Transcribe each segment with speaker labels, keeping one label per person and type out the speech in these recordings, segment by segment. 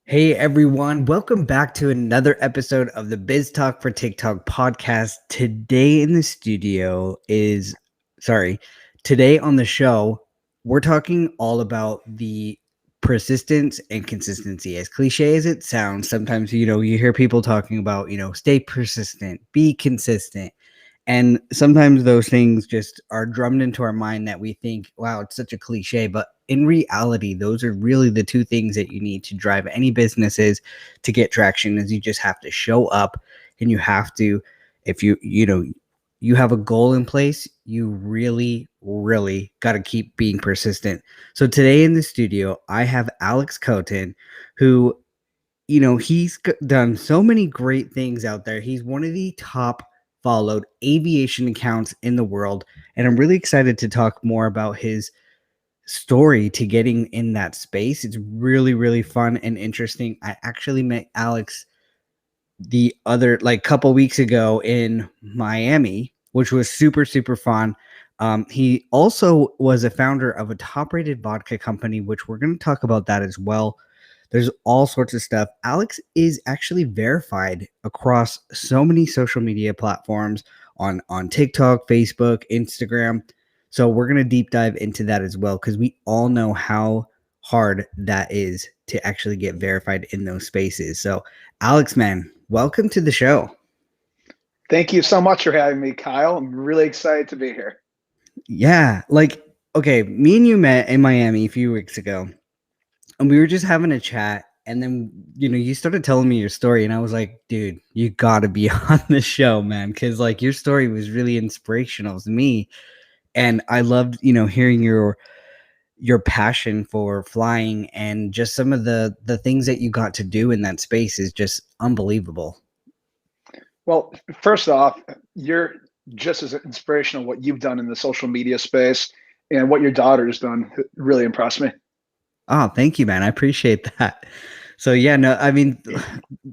Speaker 1: Hey everyone, welcome back to another episode of the Biz Talk for TikTok podcast. Today on the show, we're talking all about the persistence and consistency. As cliche as it sounds, sometimes you hear people talking about, stay persistent, be consistent. And sometimes those things just are drummed into our mind that we think, wow, it's such a cliche. But in reality, those are really the two things that you need to drive any businesses to get traction. Is you just have to show up, and you have to, if you have a goal in place, you really, really got to keep being persistent. So today in the studio, I have Alex Kowtun, who, he's done so many great things out there. He's one of the top followed aviation accounts in the world. And I'm really excited to talk more about his story to getting in that space. It's really, really fun and interesting. I actually met Alex the other couple weeks ago in Miami, which was super, super fun. He also was a founder of a top rated vodka company, which we're going to talk about that as well. There's all sorts of stuff. Alex is actually verified across so many social media platforms on TikTok, Facebook, Instagram. So we're going to deep dive into that as well, because we all know how hard that is to actually get verified in those spaces. So Alex, man, welcome to the show.
Speaker 2: Thank you so much for having me, Kyle. I'm really excited to be here.
Speaker 1: Yeah, okay, me and you met in Miami a few weeks ago, and we were just having a chat, and then you started telling me your story, and I was like, dude, you gotta be on the show, man, because your story was really inspirational to me, and I loved hearing your passion for flying, and just some of the things that you got to do in that space is just unbelievable.
Speaker 2: Well, first off, you're just as inspirational what you've done in the social media space, and what your daughter's done really impressed me.
Speaker 1: Oh, thank you, man. I appreciate that. So yeah, no, I mean,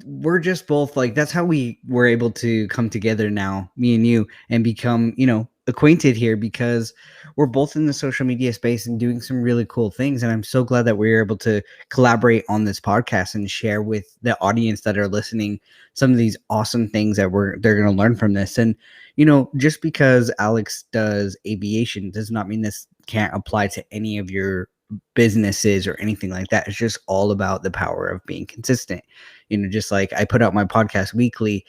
Speaker 1: we're just both that's how we were able to come together now, me and you, and become, acquainted here, because we're both in the social media space and doing some really cool things. And I'm so glad that we're able to collaborate on this podcast and share with the audience that are listening some of these awesome things that they're going to learn from this. And, just because Alex does aviation does not mean this can't apply to any of your businesses or anything like that. It's just all about the power of being consistent. Just like I put out my podcast weekly,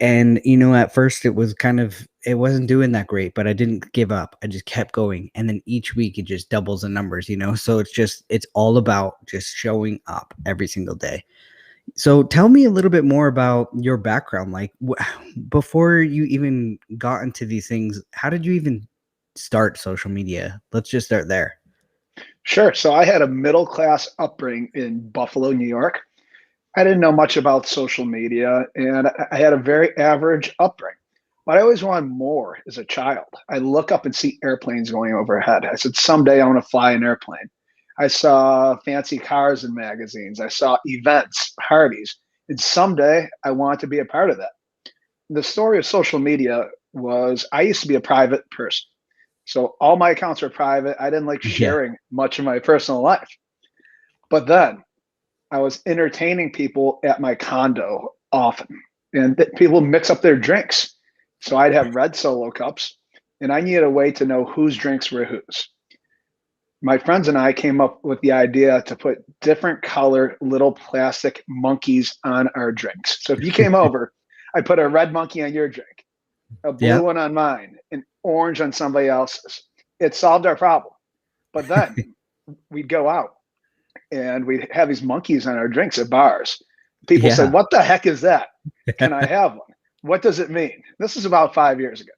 Speaker 1: and at first it wasn't doing that great, but I didn't give up. I just kept going, and then each week it just doubles the numbers. So it's all about just showing up every single day. So tell me a little bit more about your background. Before you even got into these things, how did you even start social media? Let's just start there.
Speaker 2: Sure. So I had a middle class upbringing in Buffalo, New York. I didn't know much about social media, and I had a very average upbringing. But I always wanted more as a child. I look up and see airplanes going overhead. I said, someday I want to fly an airplane. I saw fancy cars in magazines. I saw events, parties, and someday I want to be a part of that. The story of social media was I used to be a private person. So all my accounts were private. I didn't like
Speaker 1: Yeah.
Speaker 2: sharing much of my personal life. But then I was entertaining people at my condo often, and people mix up their drinks. So I'd have red Solo cups, and I needed a way to know whose drinks were whose. My friends and I came up with the idea to put different color little plastic monkeys on our drinks. So if you came over, I put a red monkey on your drink, a blue one on mine, an orange on somebody else's. It solved our problem. But then we'd go out and we'd have these monkeys on our drinks at bars. People said, "What the heck is that? Can I have one? What does it mean?" This is about 5 years ago.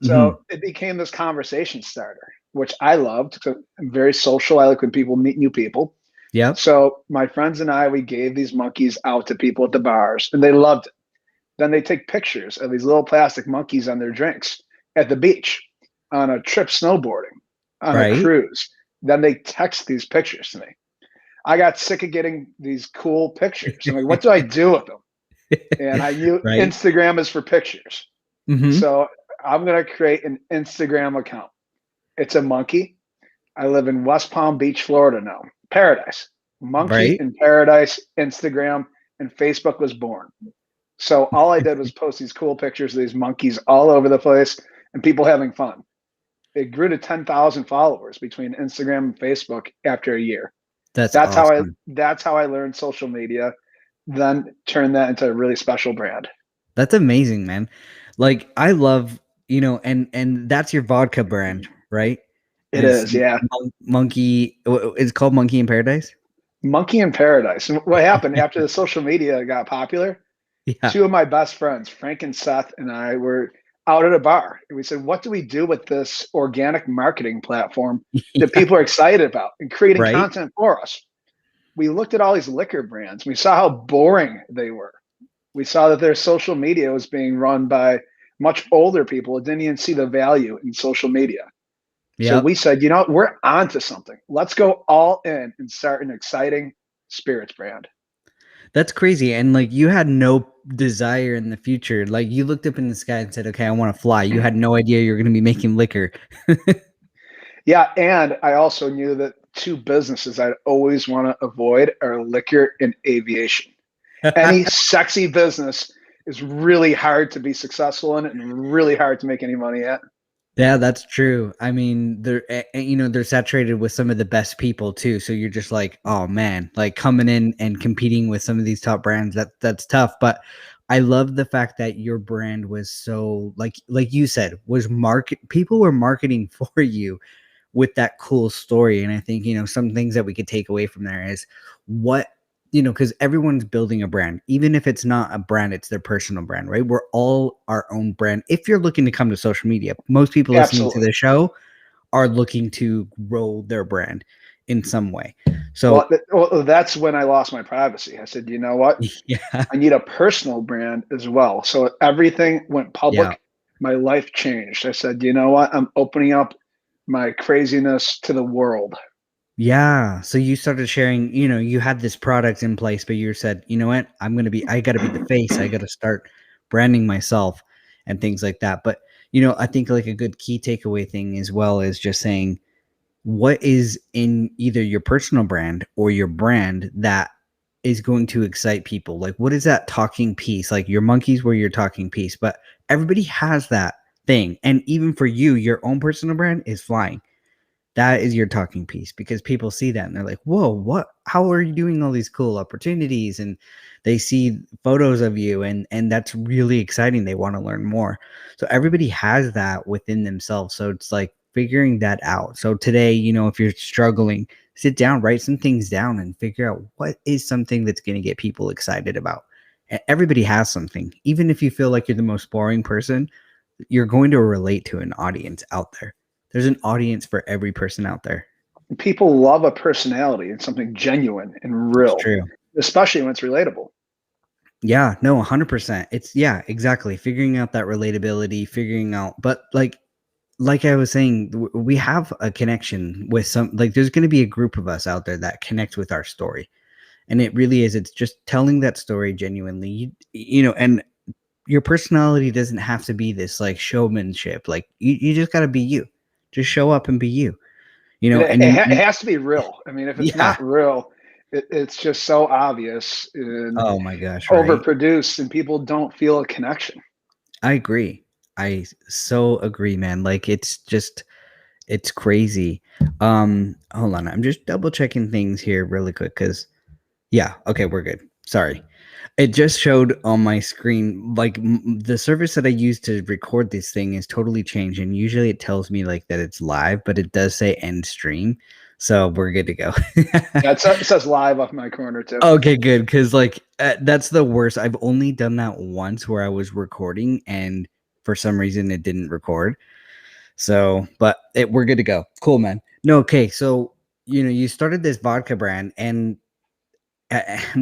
Speaker 2: So it became this conversation starter, which I loved. So I'm very social. I like when people meet new people.
Speaker 1: Yeah.
Speaker 2: So my friends and I, we gave these monkeys out to people at the bars, and they loved it. Then they take pictures of these little plastic monkeys on their drinks at the beach, on a trip snowboarding, on a
Speaker 1: Right.
Speaker 2: cruise. Then they text these pictures to me. I got sick of getting these cool pictures. I'm like, what do I do with them? And I knew
Speaker 1: Right.
Speaker 2: Instagram is for pictures.
Speaker 1: Hmm.
Speaker 2: So I'm going to create an Instagram account. It's a monkey. I live in West Palm Beach, Florida now. Paradise. Monkey
Speaker 1: Right.
Speaker 2: in paradise, Instagram, and Facebook was born. So all I did was post these cool pictures of these monkeys all over the place and people having fun. It grew to 10,000 followers between Instagram and Facebook after a year.
Speaker 1: That's
Speaker 2: That's how I
Speaker 1: awesome.
Speaker 2: that's how I learned social media, then turned that into a really special brand.
Speaker 1: That's amazing, man. Like I love, and that's your vodka brand, right?
Speaker 2: It
Speaker 1: It's
Speaker 2: is, yeah.
Speaker 1: Monkey. It's called Monkey in Paradise.
Speaker 2: Monkey in paradise. And what happened after the social media got popular?
Speaker 1: Yeah.
Speaker 2: Two of my best friends, Frank and Seth, and I were out at a bar. And we said, what do we do with this organic marketing platform that
Speaker 1: Yeah.
Speaker 2: people are excited about and creating
Speaker 1: Right.
Speaker 2: content for us? We looked at all these liquor brands. We saw how boring they were. We saw that their social media was being run by much older people who didn't even see the value in social media. So
Speaker 1: Yep.
Speaker 2: we said, we're onto something. Let's go all in and start an exciting spirits brand.
Speaker 1: That's crazy. And like you had no desire in the future. Like you looked up in the sky and said, "Okay, I want to fly." You had no idea you're going to be making liquor.
Speaker 2: Yeah, and I also knew that two businesses I'd always want to avoid are liquor and aviation. Any sexy business is really hard to be successful in and really hard to make any money at.
Speaker 1: Yeah, that's true. I mean, they're saturated with some of the best people too. So you're just like, oh man, like coming in and competing with some of these top brands. That's tough. But I love the fact that your brand was so like you said, was market people were marketing for you with that cool story. And I think, some things that we could take away from there is what, because everyone's building a brand, even if it's not a brand, it's their personal brand, right? We're all our own brand. If you're looking to come to social media, most people listening to
Speaker 2: Absolutely.
Speaker 1: the show are looking to grow their brand in some way.
Speaker 2: Well,
Speaker 1: So,
Speaker 2: that's when I lost my privacy. I said, you know what?
Speaker 1: yeah,
Speaker 2: I need a personal brand as well. So everything went
Speaker 1: yeah.
Speaker 2: public. My life changed. I said, you know what? I'm opening up my craziness to the world.
Speaker 1: Yeah. So you started sharing, you had this product in place, but you said, you know what? I got to be the face. I got to start branding myself and things like that. But, I think like a good key takeaway thing as well is just saying what is in either your personal brand or your brand that is going to excite people. Like, what is that talking piece? Like, your monkeys were your talking piece, but everybody has that thing. And even for you, your own personal brand is flying. That is your talking piece because people see that and they're like, whoa, what, how are you doing all these cool opportunities? And they see photos of you and that's really exciting. They want to learn more. So everybody has that within themselves. So it's like figuring that out. So today, if you're struggling, sit down, write some things down and figure out what is something that's going to get people excited about. Everybody has something. Even if you feel like you're the most boring person, you're going to relate to an audience out there. There's an audience for every person out there.
Speaker 2: People love a personality and something genuine and
Speaker 1: It's
Speaker 2: real,
Speaker 1: true.
Speaker 2: especially when it's relatable.
Speaker 1: Yeah, no, 100%. It's yeah, exactly. Figuring out that relatability, figuring out, but like I was saying, we have a connection with some, like there's going to be a group of us out there that connect with our story. And it really is, it's just telling that story genuinely. And your personality doesn't have to be this like showmanship. Like you just got to be you. Just show up and be you.
Speaker 2: It,
Speaker 1: And
Speaker 2: it has to be real. I mean, if it's
Speaker 1: yeah.
Speaker 2: not real, it's just so obvious and
Speaker 1: Oh my gosh, right?
Speaker 2: overproduced, and people don't feel a connection.
Speaker 1: I agree. I so agree, man. Like it's crazy. Hold on. I'm just double checking things here really quick cuz yeah, okay, we're good. Sorry. It just showed on my screen like the service that I use to record this thing is totally changed and usually it tells me like that it's live, but it does say end stream. So we're good to go.
Speaker 2: Yeah, it says live off my corner too.
Speaker 1: Okay, good. Because like that's the worst. I've only done that once where I was recording and for some reason it didn't record. So, but we're good to go. Cool, man. No, okay. So you started this vodka brand, and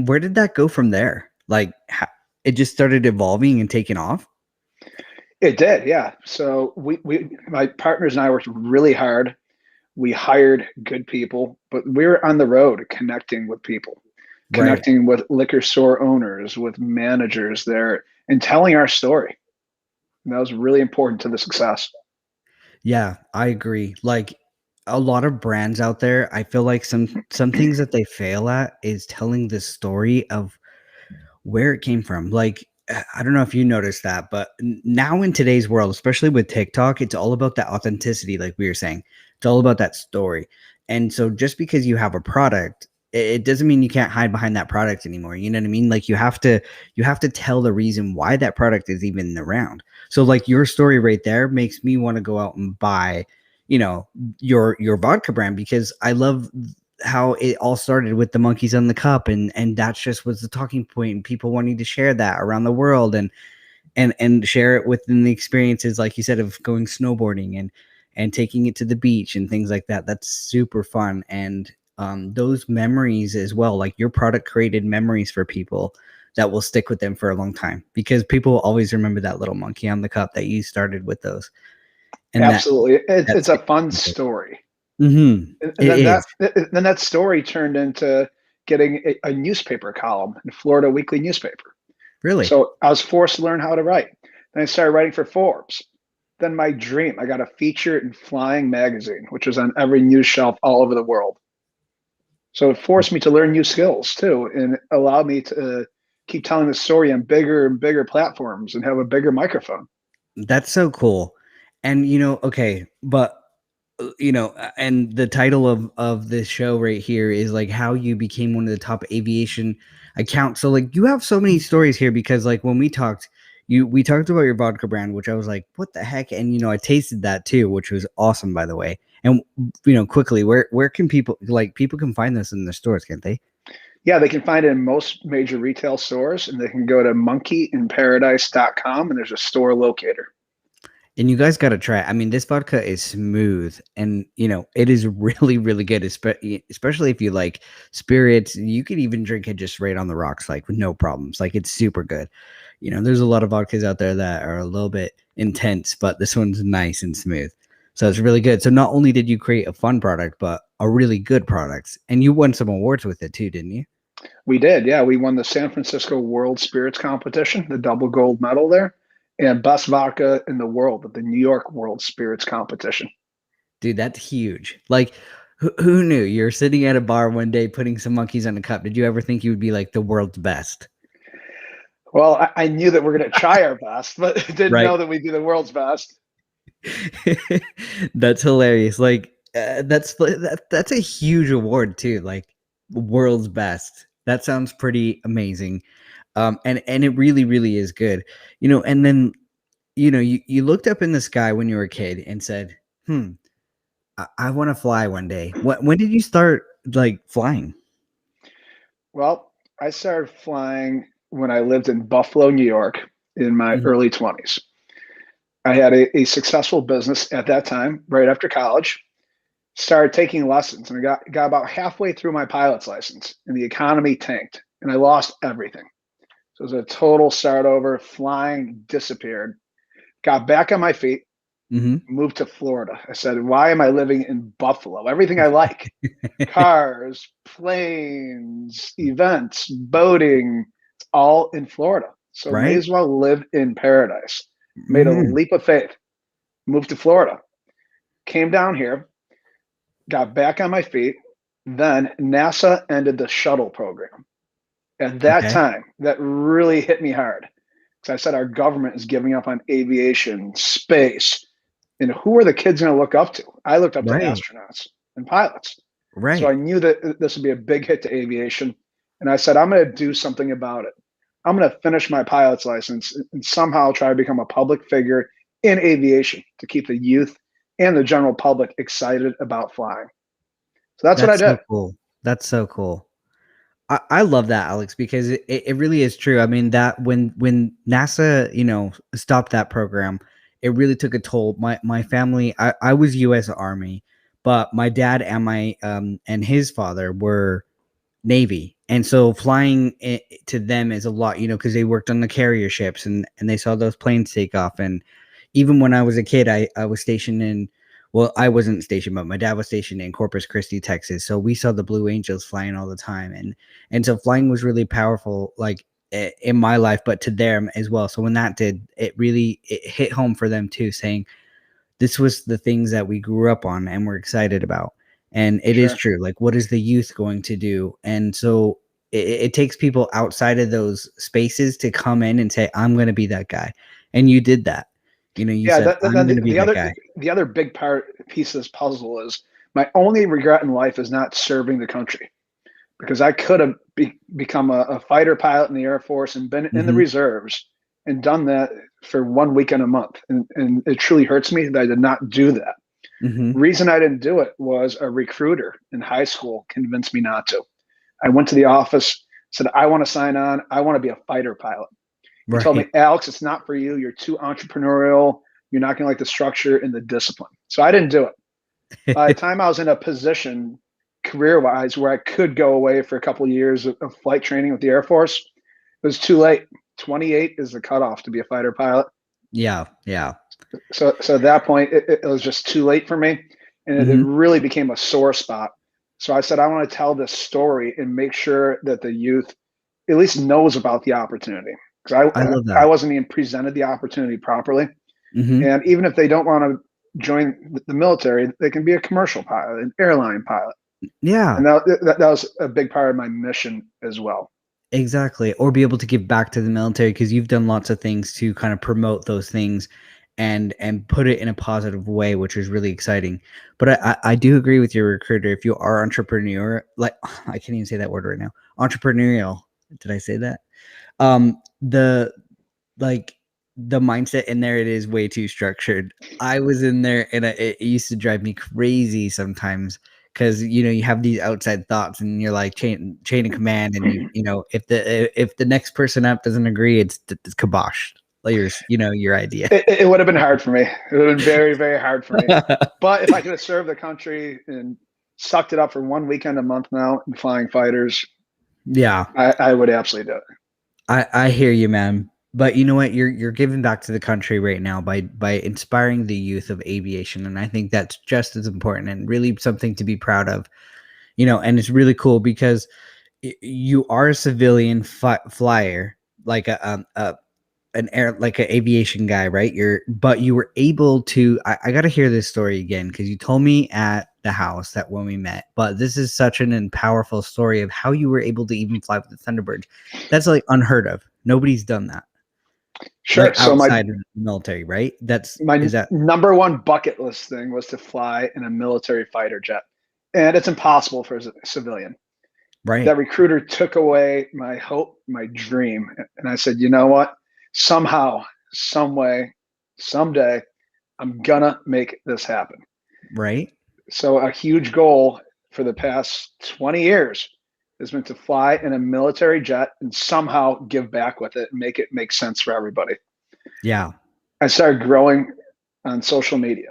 Speaker 1: where did that go from there? Like, it just started evolving and taking off?
Speaker 2: It did, yeah. So my partners and I worked really hard. We hired good people, but we were on the road connecting with people,
Speaker 1: Right.
Speaker 2: connecting with liquor store owners, with managers there, and telling our story. And that was really important to the success.
Speaker 1: Yeah, I agree. Like a lot of brands out there, I feel like some things that they fail at is telling the story of where it came from. Like, I don't know if you noticed that, but now in today's world, especially with TikTok, it's all about that authenticity, like we were saying. It's all about that story. And so just because you have a product, it doesn't mean you can't hide behind that product anymore. You know what I mean? Like you have to tell the reason why that product is even around. So like your story right there makes me want to go out and buy, you know, your vodka brand because I love how it all started with the monkeys on the cup, and that's just was the talking point and people wanting to share that around the world, and share it within the experiences like you said of going snowboarding and taking it to the beach and things like that. That's super fun. And those memories as well, like your product created memories for people that will stick with them for a long time because people will always remember that little monkey on the cup that you started with those, and
Speaker 2: Absolutely. It's
Speaker 1: that's
Speaker 2: a fun story.
Speaker 1: mm-hmm.
Speaker 2: And
Speaker 1: It
Speaker 2: then
Speaker 1: is
Speaker 2: that story turned into getting a newspaper column in Florida Weekly newspaper.
Speaker 1: really.
Speaker 2: So I was forced to learn how to write. Then I started writing for Forbes. Then my dream, I got a feature in Flying magazine, which was on every news shelf all over the world. So it forced me to learn new skills too, and allowed me to keep telling the story on bigger and bigger platforms and have a bigger microphone.
Speaker 1: That's so cool. And okay, but and the title of this show right here is like how you became one of the top aviation accounts. So like you have so many stories here because like when we talked about your vodka brand, which I was like, what the heck? And I tasted that too, which was awesome by the way. And quickly, where can people can find this in the stores, can't they?
Speaker 2: Yeah, they can find it in most major retail stores, and they can go to monkeyinparadise.com, and there's a store locator.
Speaker 1: And you guys got to try it. I mean, this vodka is smooth and, it is really, really good, especially if you like spirits. You could even drink it just right on the rocks, like with no problems. Like it's super good. There's a lot of vodkas out there that are a little bit intense, but this one's nice and smooth. So it's really good. So not only did you create a fun product, but a really good product. And you won some awards with it too, didn't you?
Speaker 2: We did, yeah. We won the San Francisco World Spirits Competition, the double gold medal there, and best vodka in the world at the New York World Spirits Competition.
Speaker 1: Dude, that's huge. Like, who knew? You're sitting at a bar one day putting some monkeys on a cup. Did you ever think you would be like the world's best?
Speaker 2: Well, I knew that we're going to try our best, but didn't
Speaker 1: Right.
Speaker 2: know that we'd be the world's best.
Speaker 1: That's hilarious. Like, that's a huge award too. Like, world's best. That sounds pretty amazing. And it really, really is good. And then you looked up in the sky when you were a kid and said, "Hmm, I want to fly one day." When did you start like flying?
Speaker 2: Well, I started flying when I lived in Buffalo, New York in my
Speaker 1: Mhm.
Speaker 2: early 20s. I had a successful business at that time, right after college. Started taking lessons and I got about halfway through my pilot's license and the economy tanked and I lost everything. So it was a total start over. Flying disappeared. Got back on my feet,
Speaker 1: Mhm.
Speaker 2: moved to Florida. I said, why am I living in Buffalo? Everything I like cars, planes, events, boating, it's all in Florida. So may
Speaker 1: Right?
Speaker 2: as well live in paradise. Made a
Speaker 1: Mhm.
Speaker 2: leap of faith, moved to Florida, came down here, got back on my feet. Then NASA ended the shuttle program. At that
Speaker 1: Okay.
Speaker 2: time, that really hit me hard. Because I said our government is giving up on aviation, space, and who are the kids going to look up to? I looked up to
Speaker 1: Right.
Speaker 2: astronauts and pilots. So I
Speaker 1: Right.
Speaker 2: knew that this would be a big hit to aviation. And I said, I'm going to do something about it. I'm going to finish my pilot's license and somehow try to become a public figure in aviation to keep the youth and the general public excited about flying. So that's what I
Speaker 1: That's
Speaker 2: did.
Speaker 1: so cool. That's so cool. I love that, Alex, because it really is true. I mean, that when NASA, stopped that program, it really took a toll. My family, I was US Army, but my dad and my and his father were Navy. And so flying to them is a lot, because they worked on the carrier ships and they saw those planes take off. And even when I was a kid, I was stationed in, well, I wasn't stationed, but my dad was stationed in Corpus Christi, Texas. So we saw the Blue Angels flying all the time. And so flying was really powerful, like in my life, but to them as well. So when that did, it hit home for them too, saying, this was the things that we grew up on and we're excited about. And it is
Speaker 2: Sure.
Speaker 1: true. Like, what is the youth going to do? And so it takes people outside of those spaces to come in and say, I'm going to be that guy. And you did that. You
Speaker 2: Yeah,
Speaker 1: said, I'm going to be
Speaker 2: the
Speaker 1: that
Speaker 2: other
Speaker 1: guy.
Speaker 2: the other big piece of this puzzle is my only regret in life is not serving the country, because I could have become a fighter pilot in the Air Force and been in the
Speaker 1: Hmm.
Speaker 2: reserves and done that for 1 weekend a month. And it truly hurts me that I did not do that.
Speaker 1: Hmm.
Speaker 2: Reason I didn't do it was a recruiter in high school convinced me not to. I went to the office, said, I want to sign on. I want to be a fighter pilot. He told me,
Speaker 1: Right.
Speaker 2: Alex, it's not for you. You're too entrepreneurial. You're not going to like the structure and the discipline. So I didn't do it. By the time I was in a position career wise where I could go away for a couple of years of flight training with the Air Force, it was too late. 28 is the cutoff to be a fighter pilot.
Speaker 1: Yeah. Yeah.
Speaker 2: So at that point, it was just too late for me. And it
Speaker 1: Hmm.
Speaker 2: really became a sore spot. So I said, I want to tell this story and make sure that the youth at least knows about the opportunity. Because
Speaker 1: I love
Speaker 2: I
Speaker 1: that.
Speaker 2: wasn't even presented the opportunity properly.
Speaker 1: Hmm.
Speaker 2: And even if they don't want to join the military, they can be a commercial pilot, an airline pilot.
Speaker 1: Yeah.
Speaker 2: And that was a big part of my mission as well.
Speaker 1: Exactly. Or be able to give back to the military, because you've done lots of things to kind of promote those things and put it in a positive way, which is really exciting. But I do agree with your recruiter. If you are entrepreneur, like, I can't even say that word right now. Entrepreneurial. Did I say that? The like the mindset in there, it is way too structured. I was in there and it used to drive me crazy sometimes, because you have these outside thoughts and you're like chain of command, and if the next person up doesn't agree, it's kibosh. Like your idea.
Speaker 2: It would have been hard for me. It would have been very, very hard for me. But if I could have served the country and sucked it up for 1 weekend a month now and flying fighters,
Speaker 1: Yeah,
Speaker 2: I would absolutely do it.
Speaker 1: I hear you, man. But you know what? You're giving back to the country right now by inspiring the youth of aviation, and I think that's just as important and really something to be proud of. And it's really cool because you are a civilian flyer, like an air, like an aviation guy, right? But you were able to. I got to hear this story again, because you told me at the house that when we met. But this is such an powerful story of how you were able to even fly with the Thunderbirds. That's like unheard of. Nobody's done that,
Speaker 2: Sure.
Speaker 1: like
Speaker 2: So
Speaker 1: outside of the military, right?
Speaker 2: my
Speaker 1: Is that
Speaker 2: number one bucket list thing was to fly in a military fighter jet, and it's impossible for a civilian.
Speaker 1: right?
Speaker 2: That recruiter took away my hope, my dream, and I said, you know what? Somehow, some way, someday, I'm gonna make this happen.
Speaker 1: Right?
Speaker 2: So a huge goal for the past 20 years has been to fly in a military jet and somehow give back with it and make it make sense for everybody.
Speaker 1: Yeah.
Speaker 2: I started growing on social media.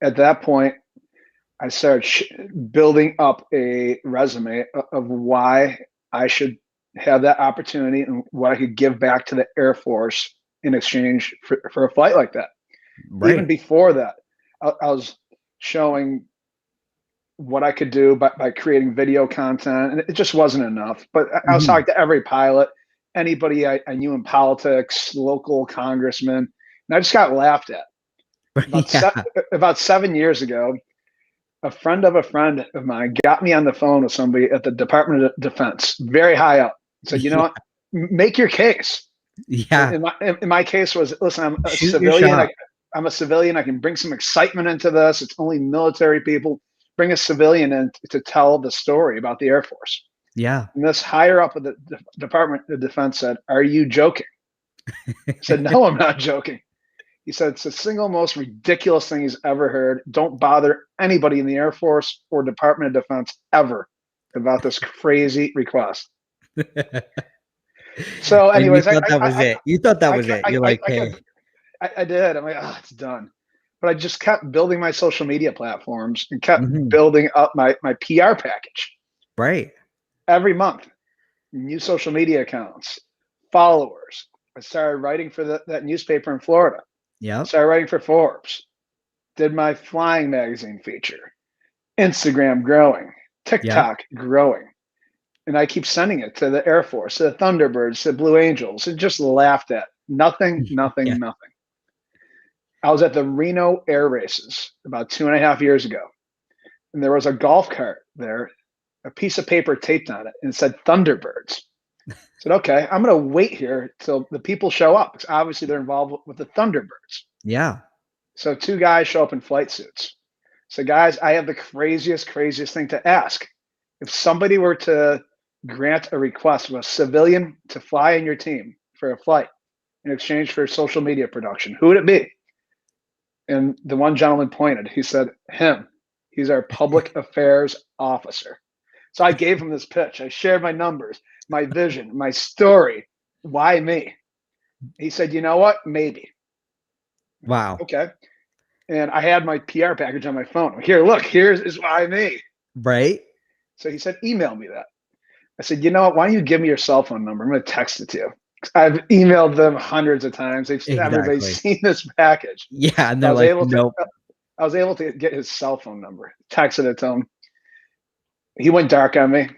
Speaker 2: At that point, I started building up a resume of why I should have that opportunity and what I could give back to the Air Force in exchange for a flight like that. Even
Speaker 1: Right.
Speaker 2: before that, I was showing what I could do by creating video content, and it just wasn't enough. But I was
Speaker 1: Hmm.
Speaker 2: talking to every pilot, anybody I knew in politics, local congressman, and I just got laughed at. About
Speaker 1: Yeah.
Speaker 2: about 7 years ago, a friend of mine got me on the phone with somebody at the Department of Defense, very high up. Said, you know
Speaker 1: Yeah.
Speaker 2: what, make your case.
Speaker 1: Yeah.
Speaker 2: In my case was, listen, I'm a
Speaker 1: Shoot your
Speaker 2: civilian.
Speaker 1: shot.
Speaker 2: I'm a civilian. I can bring some excitement into this. It's only military people. Bring a civilian in to tell the story about the Air Force.
Speaker 1: Yeah.
Speaker 2: And this higher up of the Department of Defense said, "Are you joking?" I said, "No, I'm not joking." He said, "It's the single most ridiculous thing he's ever heard. Don't bother anybody in the Air Force or Department of Defense ever about this crazy request." So,
Speaker 1: And you
Speaker 2: anyways,
Speaker 1: thought that was it. You thought that was it. You're like,
Speaker 2: I
Speaker 1: hey.
Speaker 2: kept I did. I'm like, oh, it's done. But I just kept building my social media platforms and kept
Speaker 1: Mhm.
Speaker 2: building up my PR package.
Speaker 1: Right.
Speaker 2: every month, new social media accounts, followers. I started writing for that newspaper in Florida.
Speaker 1: Yep.
Speaker 2: Started writing for Forbes. Did my flying magazine feature. Instagram growing.
Speaker 1: Yep.
Speaker 2: TikTok growing. And I keep sending it to the Air Force, to the Thunderbirds, to the Blue Angels, and just laughed at. Nothing,
Speaker 1: Yeah.
Speaker 2: nothing, nothing. I was at the Reno Air Races about 2.5 years ago, and there was a golf cart there, a piece of paper taped on it, and it said Thunderbirds. I said, okay, I'm going to wait here till the people show up, because obviously they're involved with the Thunderbirds.
Speaker 1: Yeah.
Speaker 2: So two guys show up in flight suits. So, guys, I have the craziest thing to ask. If somebody were to grant a request of a civilian to fly in your team for a flight in exchange for social media production, who would it be? And the one gentleman pointed. He said, him. He's our public affairs officer. So I gave him this pitch. I shared my numbers, my vision, my story. Why me? He said, you know what? Maybe.
Speaker 1: Wow.
Speaker 2: Okay. And I had my PR package on my phone. Here, look, here's is why me.
Speaker 1: Right?
Speaker 2: So he said, email me that. I said, you know what? Why don't you give me your cell phone number? I'm going to text it to you. I've emailed them hundreds of times. Everybody's
Speaker 1: Exactly.
Speaker 2: seen this package.
Speaker 1: Yeah. And
Speaker 2: So
Speaker 1: they're like, nope.
Speaker 2: I was able to get his cell phone number, texted it to him. He went dark on me.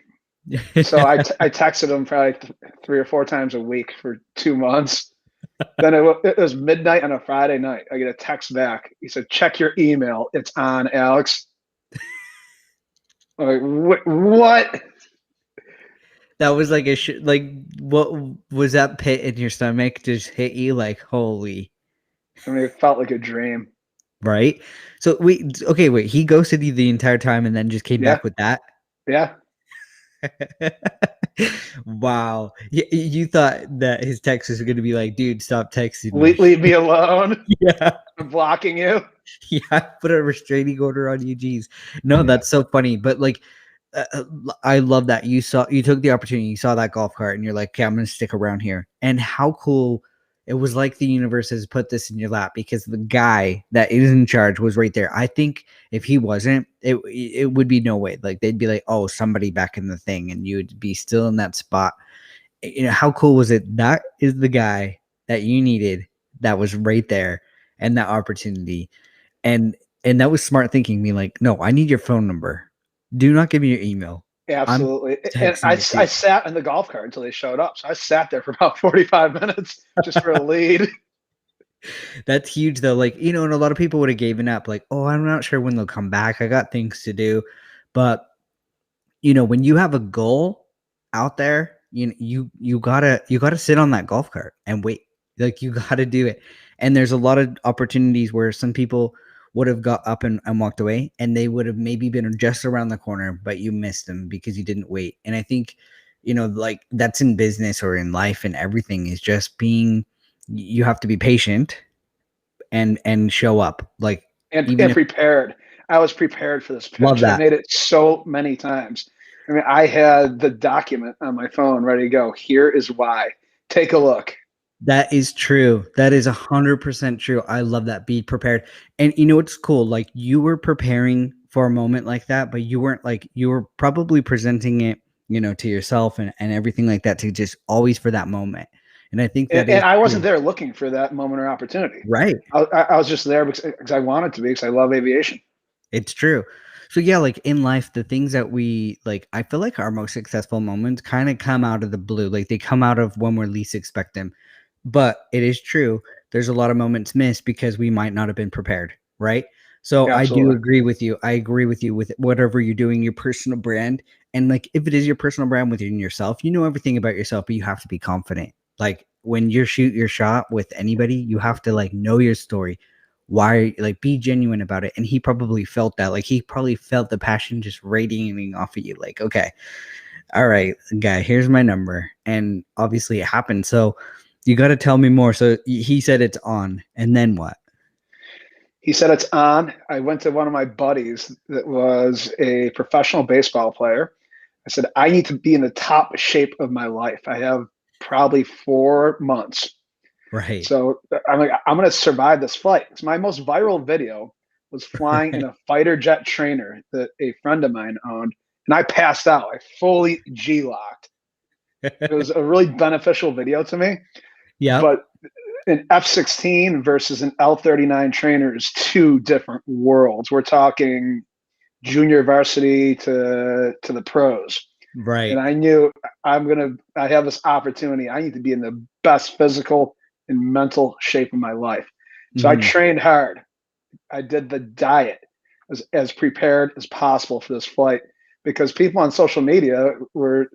Speaker 2: So I texted him probably 3 or 4 times a week for 2 months. Then it was midnight on a Friday night. I get a text back. He said, check your email. It's on, Alex. I'm like, what?
Speaker 1: That was like like, what was that pit in your stomach just hit you like, holy,
Speaker 2: I mean, it felt like a dream.
Speaker 1: right? So wait, he ghosted you the entire time and then just came
Speaker 2: Yeah.
Speaker 1: back with that?
Speaker 2: Yeah.
Speaker 1: Wow. You thought that his text was going to be like, dude, stop texting me.
Speaker 2: Leave me alone.
Speaker 1: Yeah.
Speaker 2: I'm blocking you.
Speaker 1: Yeah. Put a restraining order on you. Geez. No,
Speaker 2: Yeah.
Speaker 1: that's so funny. But like, I love that you took the opportunity, you saw that golf cart, and you're like, okay, I'm going to stick around here. And how cool it was, like the universe has put this in your lap, because the guy that is in charge was right there. I think if he wasn't, it would be no way. Like they'd be like, oh, somebody back in the thing, and you would be still in that spot. You know, how cool was it? That is the guy that you needed, that was right there, and that opportunity. And that was smart thinking, being like, no, I need your phone number. Do not give me your email. I'm
Speaker 2: Absolutely. And
Speaker 1: texting it to
Speaker 2: I
Speaker 1: you.
Speaker 2: sat in the golf cart until they showed up. So I sat there for about 45 minutes just for a lead.
Speaker 1: That's huge though. Like, you know, and a lot of people would have given up, like, oh, I'm not sure when they'll come back. I got things to do. But you know, when you have a goal out there, you gotta sit on that golf cart and wait. Like you gotta do it. And there's a lot of opportunities where some people would have got up and walked away, and they would have maybe been just around the corner, but you missed them because you didn't wait. And I think, you know, like that's in business or in life and everything, is just being, you have to be patient and show up. Like, even
Speaker 2: And
Speaker 1: if,
Speaker 2: prepared. I was prepared for this
Speaker 1: love
Speaker 2: pitch. I
Speaker 1: that.
Speaker 2: made it so many times. I mean, I had the document on my phone ready to go. Here is why. Take a look.
Speaker 1: That is true. That is 100% true. I love that. Be prepared. And you know what's cool? Like you were preparing for a moment like that, but you weren't, like, you were probably presenting it, you know, to yourself and everything like that, to just always for that moment. And I think that is
Speaker 2: And I wasn't
Speaker 1: true.
Speaker 2: there looking for that moment or opportunity.
Speaker 1: Right.
Speaker 2: I was just there because I wanted to be, because I love aviation.
Speaker 1: It's true. So yeah, like in life, the things that we like, I feel like our most successful moments kind of come out of the blue. Like they come out of when we're least expect them. But it is true. There's a lot of moments missed because we might not have been prepared, right? So I do
Speaker 2: Absolutely.
Speaker 1: agree with you. I agree with you with whatever you're doing, your personal brand. And like if it is your personal brand within yourself, you know everything about yourself, but you have to be confident. Like when you shoot your shot with anybody, you have to like know your story. Why, like, be genuine about it. And he probably felt that. Like he probably felt the passion just radiating off of you. Like, okay, all right, guy, here's my number. And obviously it happened. So you got to tell me more. So he said it's on. And then what?
Speaker 2: He said it's on. I went to one of my buddies that was a professional baseball player. I said, I need to be in the top shape of my life. I have probably 4 months.
Speaker 1: Right.
Speaker 2: So I'm like, I'm going to survive this flight. So my most viral video was flying in a fighter jet trainer that a friend of mine owned and I passed out. I fully G-locked. It was a really beneficial video to me.
Speaker 1: Yep.
Speaker 2: But an F-16 versus an L-39 trainer is two different worlds. We're talking junior varsity to the pros.
Speaker 1: Right.
Speaker 2: And I knew I have this opportunity. I need to be in the best physical and mental shape of my life. So I trained hard. I did the diet as prepared as possible for this flight, because people on social media were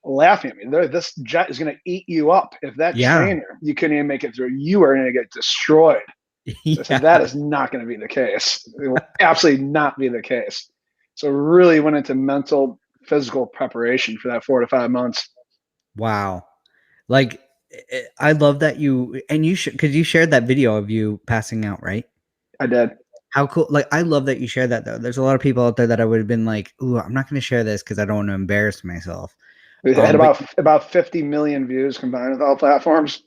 Speaker 2: laughing at me. This jet is going to eat you up. If that
Speaker 1: Yeah.
Speaker 2: trainer, you couldn't even make it through, you are going to get destroyed. I said, that is not going to be the case. It will absolutely not be the case. So really went into mental, physical preparation for that 4 to 5 months.
Speaker 1: Wow. Like, I love that because you shared that video of you passing out, right?
Speaker 2: I did.
Speaker 1: How cool. Like, I love that you shared that, though. There's a lot of people out there that I would have been like, ooh, I'm not going to share this because I don't want to embarrass myself.
Speaker 2: We had about 50 million views combined with all platforms.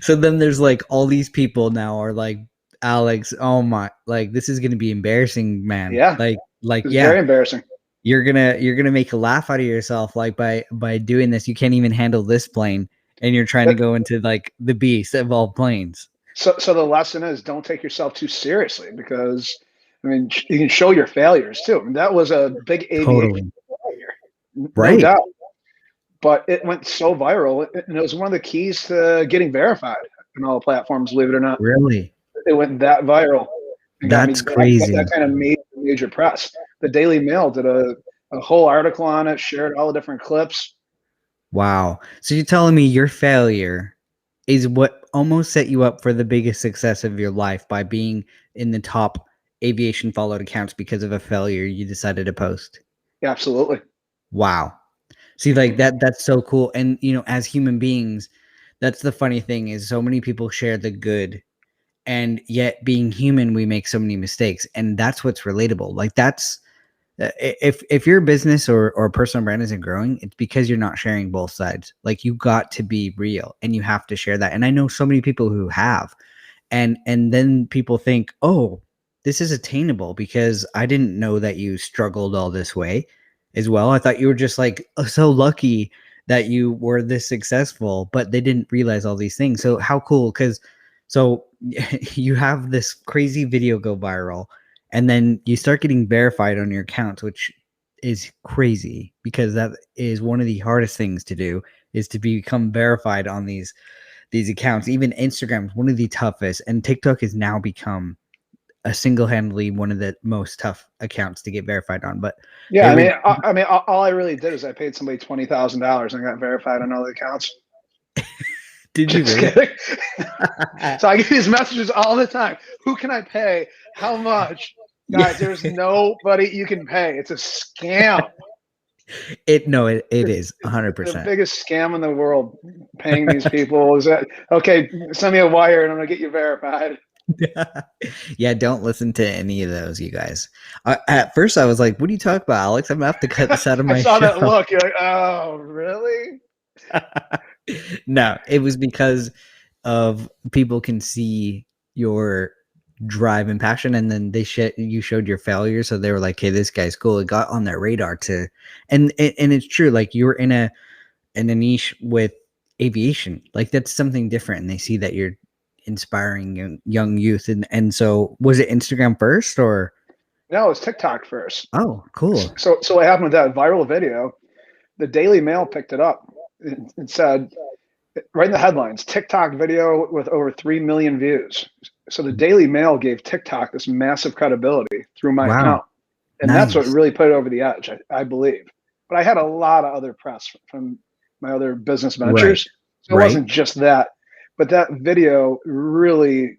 Speaker 1: So then there's like all these people now are like, Alex, oh my, like, this is going to be embarrassing, man.
Speaker 2: Yeah.
Speaker 1: Like,
Speaker 2: It's
Speaker 1: yeah.
Speaker 2: very embarrassing.
Speaker 1: You're gonna make a laugh out of yourself, like by doing this. You can't even handle this plane, and you're trying to go into like the beast of all planes.
Speaker 2: So the lesson is, don't take yourself too seriously, because I mean, you can show your failures too. I mean, that was a big aviation failure, no doubt. But it went so viral, and it was one of the keys to getting verified on all platforms. Believe it or not,
Speaker 1: Really,
Speaker 2: it went that viral.
Speaker 1: That's crazy.
Speaker 2: That kind of made major press. The Daily Mail did a whole article on it, shared all the different clips.
Speaker 1: Wow. So you're telling me your failure is what almost set you up for the biggest success of your life by being in the top aviation followed accounts because of a failure you decided to post?
Speaker 2: Yeah, absolutely.
Speaker 1: Wow. See, like that's so cool. And as human beings, that's the funny thing, is so many people share the good, and yet being human, we make so many mistakes, and that's what's relatable. Like, that's if your business or personal brand isn't growing, it's because you're not sharing both sides. Like, you got to be real, and you have to share that. And I know so many people who have, and then people think, oh, this is attainable because I didn't know that you struggled all this way as well. I thought you were just like so lucky that you were this successful, but they didn't realize all these things. So how cool. So you have this crazy video go viral, and then you start getting verified on your accounts, which is crazy, because that is one of the hardest things to do, is to become verified on these accounts. Even Instagram is one of the toughest, and TikTok has now become a single-handedly one of the most tough accounts to get verified on. But
Speaker 2: yeah, I mean, all I really did is I paid somebody $20,000 and got verified on all the accounts.
Speaker 1: Did you really?
Speaker 2: So I get these messages all the time. Who can I pay? How much? Guys, there's nobody you can pay. It's a scam.
Speaker 1: It is 100%.
Speaker 2: The biggest scam in the world, paying these people. Is that okay? Send me a wire and I'm gonna get you verified.
Speaker 1: Yeah, don't listen to any of those, you guys. At first, I was like, "What are you talking about, Alex? I'm gonna have to cut this out of my."
Speaker 2: I saw that look. You're like, "Oh, really?"
Speaker 1: No, it was because of people can see your drive and passion, and then you showed your failure, so they were like, "Hey, this guy's cool." It got on their radar too, and it's true. Like, you were in a niche with aviation, like that's something different, and they see that you're inspiring young youth. And so, was it Instagram first, or?
Speaker 2: No, it was TikTok first.
Speaker 1: Oh, cool.
Speaker 2: So what happened with that viral video? The Daily Mail picked it up. It said, right in the headlines, TikTok video with over 3 million views. So the Daily Mail gave TikTok this massive credibility through my account. And that's what really put it over the edge, I believe. But I had a lot of other press from my other business ventures. So it wasn't just that. But that video really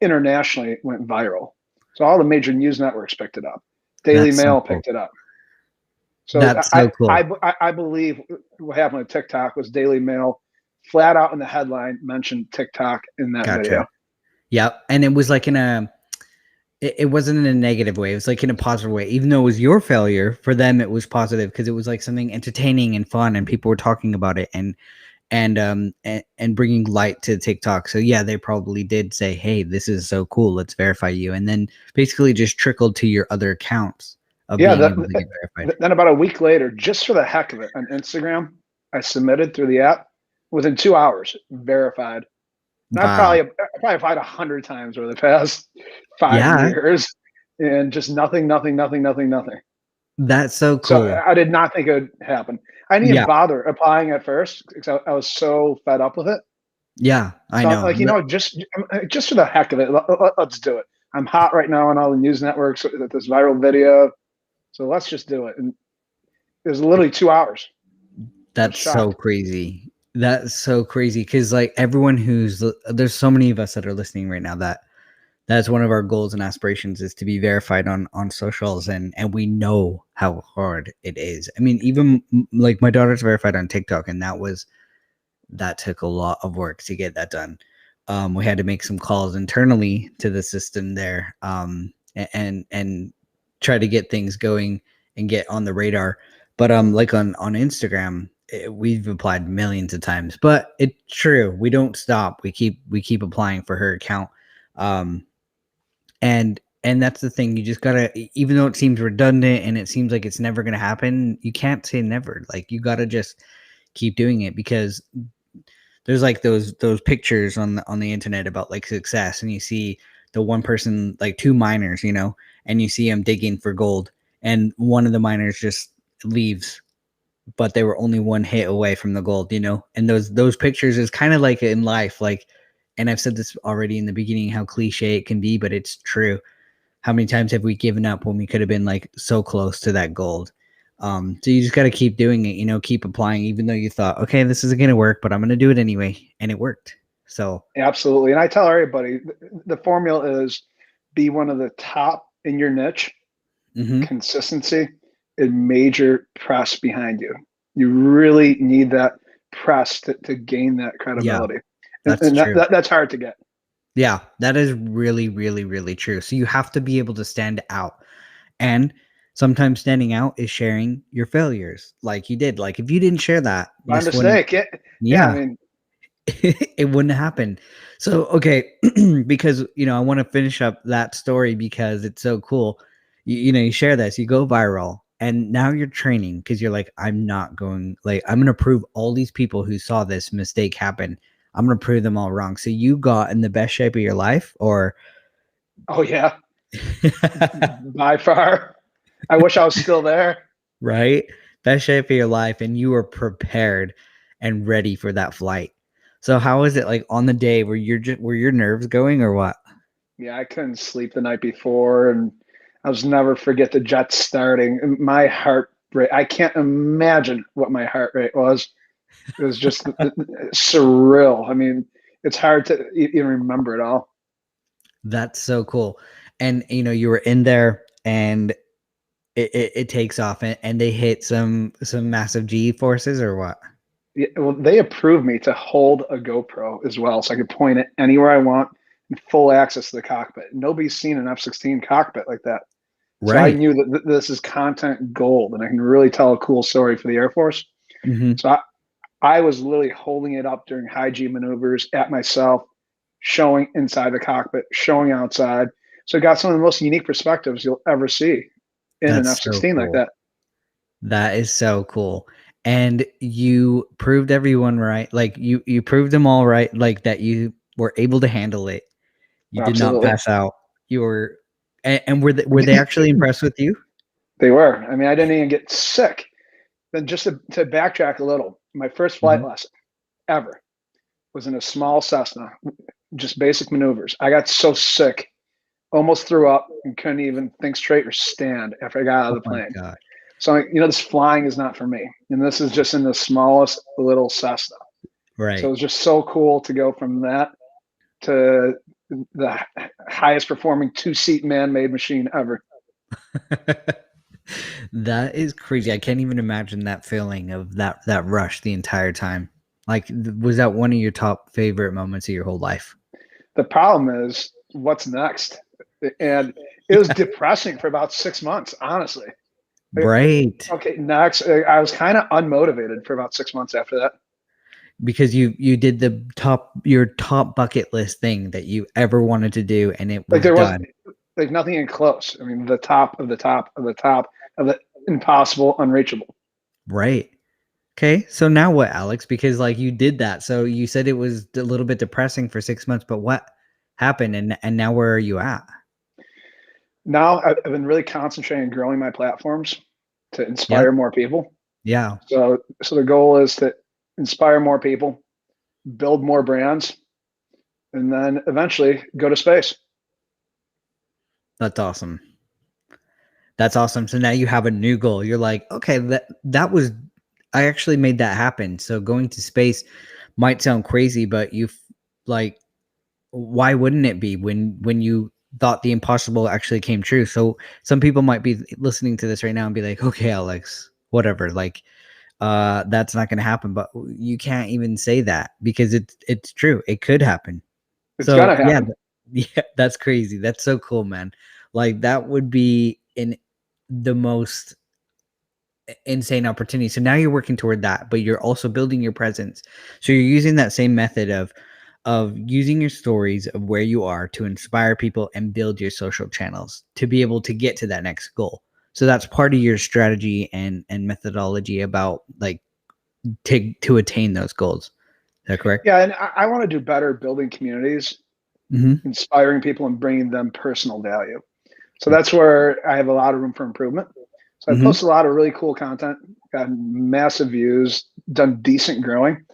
Speaker 2: internationally went viral. So all the major news networks picked it up. Daily Mail picked it up. So that's so cool. I believe what happened with TikTok was Daily Mail flat out in the headline mentioned TikTok in that video.
Speaker 1: Yep. And it was like it wasn't in a negative way. It was like in a positive way. Even though it was your failure, for them it was positive, because it was like something entertaining and fun, and people were talking about it and bringing light to TikTok. So yeah, they probably did say, "Hey, this is so cool. Let's verify you." And then basically just trickled to your other accounts of
Speaker 2: Yeah.
Speaker 1: being able to get verified.
Speaker 2: Then about a week later, just for the heck of it, on Instagram, I submitted through the app. Within 2 hours, verified. And
Speaker 1: Wow.
Speaker 2: I probably applied 100 times over the past 5
Speaker 1: Yeah,
Speaker 2: years, and just nothing, nothing, nothing, nothing, nothing.
Speaker 1: that's so
Speaker 2: So
Speaker 1: cool.
Speaker 2: I did not think it would happen. I didn't even
Speaker 1: Yeah,
Speaker 2: bother applying at first because I was so fed up with it.
Speaker 1: yeah, I
Speaker 2: So I'm
Speaker 1: know.
Speaker 2: like, just for the heck of it, let's do it. I'm hot right now on all the news networks with this viral video, so let's just do it. And it was literally 2 hours. I was
Speaker 1: That's so
Speaker 2: shocked.
Speaker 1: crazy. That's so crazy because like everyone there's so many of us that are listening right now that that's one of our goals and aspirations is to be verified on socials, and we know how hard it is. I mean, even like my daughter's verified on TikTok, and that took a lot of work to get that done. We had to make some calls internally to the system there, and try to get things going and get on the radar. But like on Instagram, we've applied millions of times. But it's true, we don't stop. We keep applying for her account. Um, and that's the thing. You just gotta, even though it seems redundant and it seems like it's never gonna happen, you can't say never. Like you gotta just keep doing it because there's like those pictures on the internet about like success, and you see the one person, like two miners, and you see them digging for gold, and one of the miners just leaves, but they were only one hit away from the gold, and those pictures is kind of like in life, like, and I've said this already in the beginning, how cliche it can be, but it's true. How many times have we given up when we could have been like so close to that gold? So you just got to keep doing it, keep applying, even though you thought, okay, this isn't going to work, but I'm going to do it anyway. And it worked. So,
Speaker 2: Absolutely. And I tell everybody the formula is be one of the top in your niche,
Speaker 1: mhm.
Speaker 2: consistency, and major press behind you. You really need that press to gain that
Speaker 1: Yeah,
Speaker 2: credibility.
Speaker 1: that's
Speaker 2: And
Speaker 1: true.
Speaker 2: that's hard to get.
Speaker 1: Yeah, that is really, really, really true. So you have to be able to stand out. And sometimes standing out is sharing your failures like you did. Like if you didn't share that,
Speaker 2: By
Speaker 1: this wouldn't,
Speaker 2: mistake. Yeah. I
Speaker 1: yeah,
Speaker 2: mean,
Speaker 1: it wouldn't happen. So, okay, because I want to finish up that story because it's so cool. You share this, you go viral, and now you're training because you're like, I'm not going, like, I'm going to prove all these people who saw this mistake happen. I'm going to prove them all wrong. So, you got in the best shape of your life, or
Speaker 2: oh, yeah, by far. I wish I was still there.
Speaker 1: right? Best shape of your life, and you were prepared and ready for that flight. So, how is it like on the day where were your nerves going, or what?
Speaker 2: Yeah, I couldn't sleep the night before, and I was never forget the jets starting. My heart rate, I can't imagine what my heart rate was. It was just surreal. I mean, it's hard to even remember it all.
Speaker 1: That's so cool. And you were in there and it takes off and they hit some massive G forces or what?
Speaker 2: Yeah, well, they approved me to hold a GoPro as well, so I could point it anywhere I want and full access to the cockpit. Nobody's seen an F-16 cockpit like that. So I
Speaker 1: Right.
Speaker 2: knew that this is content gold, and I can really tell a cool story for the Air Force.
Speaker 1: Hmm.
Speaker 2: So I was literally holding it up during high G maneuvers at myself, showing inside the cockpit, showing outside. So it got some of the most unique perspectives you'll ever see in an
Speaker 1: That's so
Speaker 2: F-16 like
Speaker 1: cool.
Speaker 2: that.
Speaker 1: That is so cool. And you proved everyone right. Like you proved them all right, like that you were able to handle it. You did not
Speaker 2: Absolutely.
Speaker 1: pass out. You were and were they actually impressed with you?
Speaker 2: They were. I mean, I didn't even get sick. Then just to backtrack a little, my first flight
Speaker 1: Hmm.
Speaker 2: lesson ever was in a small Cessna, just basic maneuvers. I got so sick, almost threw up, and couldn't even think straight or stand after I got out
Speaker 1: Oh
Speaker 2: of the
Speaker 1: my
Speaker 2: plane.
Speaker 1: god.
Speaker 2: So, this flying is not for me. And this is just in the smallest little Cessna. So it
Speaker 1: Right.
Speaker 2: was just so cool to go from that to the highest performing two-seat man-made machine ever.
Speaker 1: That is crazy. I can't even imagine that feeling of that rush the entire time. Like, was that one of your top favorite moments of your whole life?
Speaker 2: The problem is what's next? And it was depressing for about 6 months, honestly.
Speaker 1: Right.
Speaker 2: Okay, next. I was kind of unmotivated for about 6 months after that.
Speaker 1: Because you did your top bucket list thing that you ever wanted to do and it
Speaker 2: Like
Speaker 1: was done.
Speaker 2: Like nothing in close. I mean, the top of the top of the top of the impossible, unreachable.
Speaker 1: Right. Okay. So now what, Alex? Because like you did that. So you said it was a little bit depressing for 6 months, but what happened? And now where are you at?
Speaker 2: Now I've been really concentrating on growing my platforms to
Speaker 1: Yeah.
Speaker 2: inspire more people.
Speaker 1: Yeah.
Speaker 2: So the goal is to inspire more people, build more brands, and then eventually go to space.
Speaker 1: That's awesome. That's awesome. So now you have a new goal. You're like, okay, that was I actually made that happen. So going to space might sound crazy, but like why wouldn't it be when you thought the impossible actually came true? So some people might be listening to this right now and be like, okay, Alex, whatever, like that's not going to happen. But you can't even say that because it's true. It could happen.
Speaker 2: It's
Speaker 1: So
Speaker 2: gonna
Speaker 1: yeah,
Speaker 2: happen.
Speaker 1: yeah, that's crazy. That's so cool, man. Like that would be in the most insane opportunity. So now you're working toward that, but you're also building your presence. So you're using that same method of using your stories of where you are to inspire people and build your social channels to be able to get to that next goal. So that's part of your strategy and methodology about like to attain those goals. Is that correct?
Speaker 2: Yeah, and I want to do better building communities,
Speaker 1: Mm-hmm.
Speaker 2: inspiring people, and bringing them personal value. So that's where I have a lot of room for improvement. So I
Speaker 1: Mm-hmm.
Speaker 2: post a lot of really cool content, got massive views, done decent growing,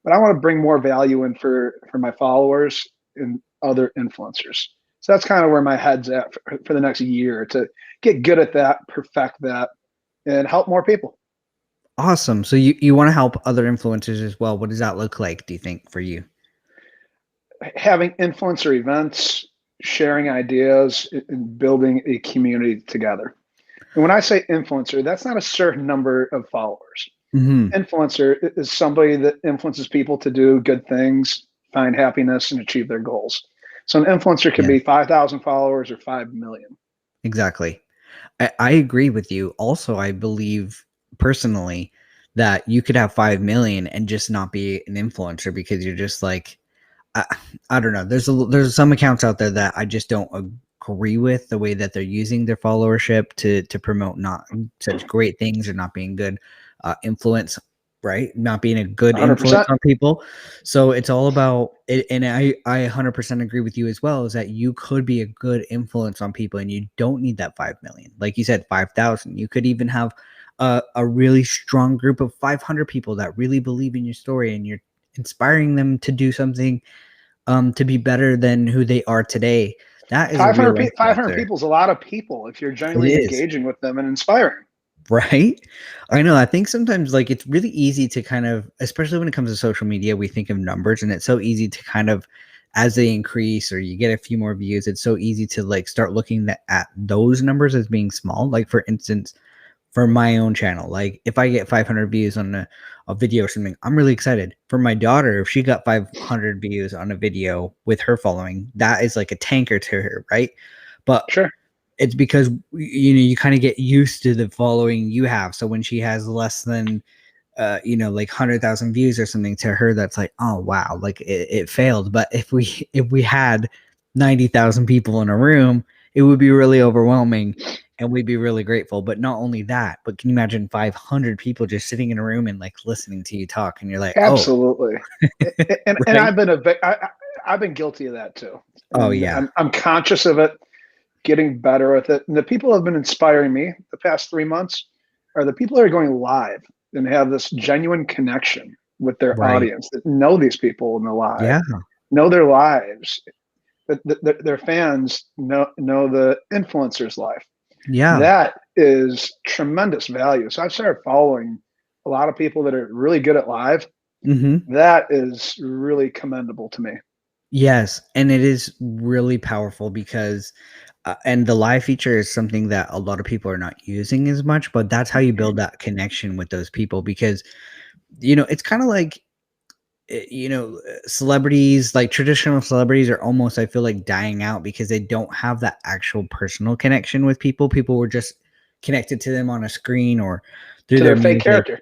Speaker 2: but I want to bring more value in for my followers and other influencers. So that's kind of where my head's at for the next year to get good at that, perfect that, and help more people.
Speaker 1: Awesome. So you want to help other influencers as well. What does that look like, do you think, for you?
Speaker 2: Having influencer events, sharing ideas, and building a community together. And when I say influencer, that's not a certain number of followers.
Speaker 1: Mm-hmm.
Speaker 2: Influencer is somebody that influences people to do good things, find happiness, and achieve their goals. So an influencer could
Speaker 1: Yeah,
Speaker 2: be 5,000 followers or 5 million.
Speaker 1: exactly. I agree with you. Also, I believe personally that you could have 5 million and just not be an influencer because you're just like, I, I don't know. There's some accounts out there that I just don't agree with the way that they're using their followership to promote not such great things or not being good influence, right? Not being a good influence
Speaker 2: 100%.
Speaker 1: on people. So it's all about it, and I 100% agree with you as well. Is that you could be a good influence on people, and you don't need that 5 million. Like you said, 5,000. You could even have a really strong group of 500 people that really believe in your story, and you're inspiring them to do something to be better than who they are today. That is a real
Speaker 2: 500
Speaker 1: influencer.
Speaker 2: people is a lot of people if you're
Speaker 1: It
Speaker 2: genuinely
Speaker 1: is,
Speaker 2: engaging with them and inspiring.
Speaker 1: right? I know. I think sometimes like it's really easy to kind of, especially when it comes to social media, we think of numbers and it's so easy to kind of as they increase or you get a few more views, it's so easy to like start looking at those numbers as being small. Like for instance, for my own channel. Like if I get 500 views on a video or something, I'm really excited. For my daughter, if she got 500 views on a video with her following, that is like a tanker to her, right? But
Speaker 2: Sure.
Speaker 1: it's because you kind of get used to the following you have. So when she has less than like 100,000 views or something to her, that's like, oh wow, like it failed. But if we had 90,000 people in a room, it would be really overwhelming and we'd be really grateful. But not only that, but can you imagine 500 people just sitting in a room and like listening to you talk and you're like, oh,
Speaker 2: Absolutely. And
Speaker 1: right?
Speaker 2: I've been guilty of that too.
Speaker 1: Oh
Speaker 2: And
Speaker 1: yeah.
Speaker 2: I'm conscious of it, getting better with it. And the people who have been inspiring me the past 3 months are the people that are going live and have this genuine connection with their
Speaker 1: Right.
Speaker 2: audience that know these people in the live,
Speaker 1: Yeah.
Speaker 2: know their lives, that their fans know the influencer's life.
Speaker 1: Yeah.
Speaker 2: That is tremendous value. So I've started following a lot of people that are really good at live.
Speaker 1: Mm-hmm.
Speaker 2: That is really commendable to me.
Speaker 1: Yes, and it is really powerful because and the live feature is something that a lot of people are not using as much, but that's how you build that connection with those people because it's kind of like celebrities, like traditional celebrities are almost I feel like dying out because they don't have that actual personal connection with people. People were just connected to them on a screen or through
Speaker 2: To
Speaker 1: their
Speaker 2: their fake
Speaker 1: music.
Speaker 2: character.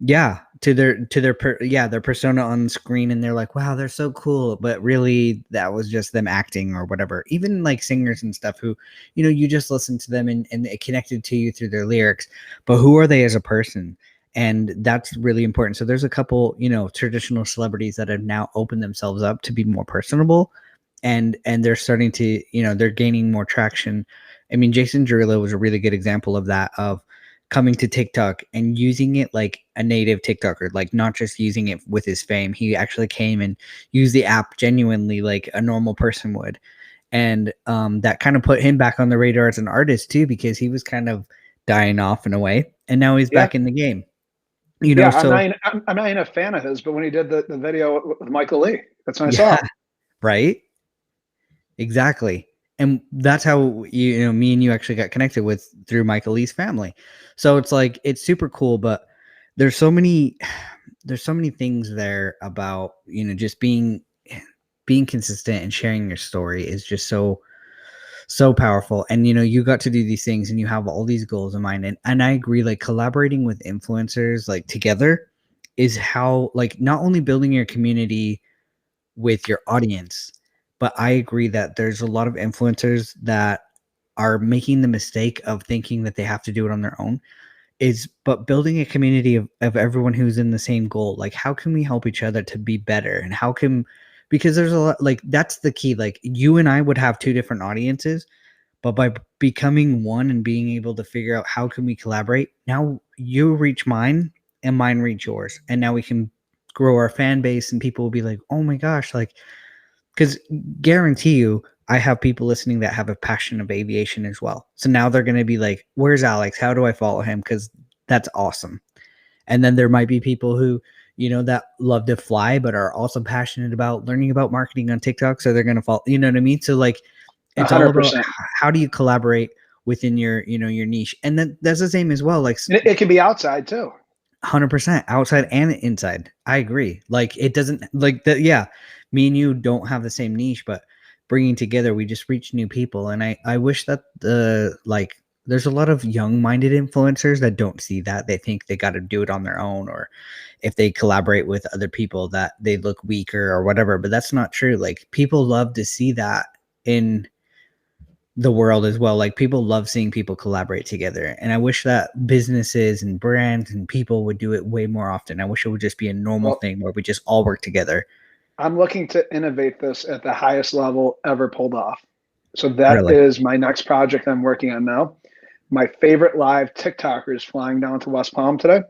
Speaker 1: Yeah, their persona on screen, and they're like, wow, they're so cool, but really that was just them acting or whatever. Even like singers and stuff who, you just listen to them and it connected to you through their lyrics, but who are they as a person? And that's really important. So there's a couple, traditional celebrities that have now opened themselves up to be more personable, and they're starting to, they're gaining more traction. I mean, Jason Derulo was a really good example of that, of coming to TikTok and using it like a native TikToker, like not just using it with his fame. He actually came and used the app genuinely like a normal person would. And that kind of put him back on the radar as an artist too, because he was kind of dying off in a way. And now he's
Speaker 2: Yeah.
Speaker 1: back in the game.
Speaker 2: Yeah,
Speaker 1: So
Speaker 2: I'm not even a fan of his, but when he did the video with Michael Lee, that's when I saw
Speaker 1: yeah,
Speaker 2: it.
Speaker 1: right. Exactly. And that's how me and you actually got connected with through Michael Lee's family. So it's like it's super cool, but there's so many things there about, just being consistent and sharing your story is just so powerful. And you got to do these things and you have all these goals in mind. And I agree, like collaborating with influencers like together is how, like, not only building your community with your audience, but I agree that there's a lot of influencers that are making the mistake of thinking that they have to do it on their own, but building a community of everyone who's in the same goal. Like, how can we help each other to be better? And because there's a lot, like, that's the key. Like, you and I would have two different audiences, but by becoming one and being able to figure out how can we collaborate, now you reach mine and mine reach yours. And now we can grow our fan base, and people will be like, oh my gosh, like, because guarantee you, I have people listening that have a passion of aviation as well. So now they're going to be like, where's Alex? How do I follow him? Because that's awesome. And then there might be people who, that love to fly, but are also passionate about learning about marketing on TikTok. So they're going to follow, you know what I mean? So like, it's all about
Speaker 2: 100%.
Speaker 1: how do you collaborate within your, your niche. And then that's the same as well. Like
Speaker 2: It can be outside too.
Speaker 1: 100% outside and inside. I agree. Like, it doesn't like that. Yeah. Me and you don't have the same niche, but bringing together, we just reach new people. And I wish that there's a lot of young minded influencers that don't see that. They think they got to do it on their own, or if they collaborate with other people that they look weaker or whatever, but that's not true. Like, people love to see that in the world as well. Like, people love seeing people collaborate together, and I wish that businesses and brands and people would do it way more often. I wish it would just be a normal
Speaker 2: Well,
Speaker 1: thing where we just all work together.
Speaker 2: I'm looking to innovate this at the highest level ever pulled off. So that
Speaker 1: Really.
Speaker 2: is my next project I'm working on now. My favorite live TikToker is flying down to West Palm today.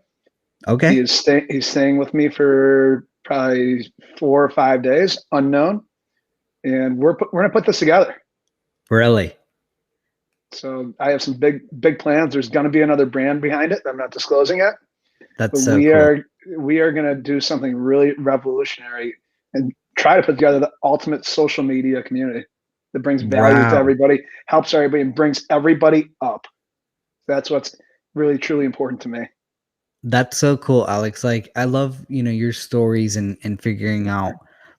Speaker 1: Okay.
Speaker 2: He's staying with me for probably 4 or 5 days, unknown, and we're gonna put this together.
Speaker 1: Really.
Speaker 2: So I have some big plans. There's gonna be another brand behind it that I'm not disclosing yet,
Speaker 1: That's
Speaker 2: but
Speaker 1: so cool.
Speaker 2: we are gonna do something really revolutionary and try to put together the ultimate social media community that brings value to
Speaker 1: Wow.
Speaker 2: everybody, helps everybody, and brings everybody up. That's what's really truly important to me.
Speaker 1: That's so cool, Alex. Like, I love, your stories and figuring out,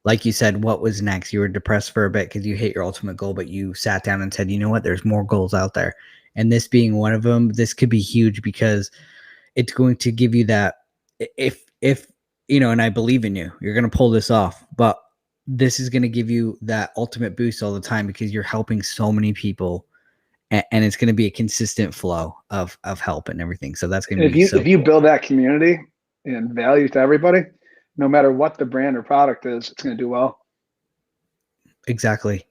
Speaker 1: like you said, what was next. You were depressed for a bit because you hit your ultimate goal, but you sat down and said, you know what, there's more goals out there. And this being one of them, this could be huge because it's going to give you that, if and I believe in you, you're going to pull this off. But this is going to give you that ultimate boost all the time because you're helping so many people, and it's going to be a consistent flow of help and everything. So that's going to
Speaker 2: And
Speaker 1: be so
Speaker 2: if you
Speaker 1: cool.
Speaker 2: build that community and value to everybody, no matter what the brand or product is, it's going to do well.
Speaker 1: Exactly.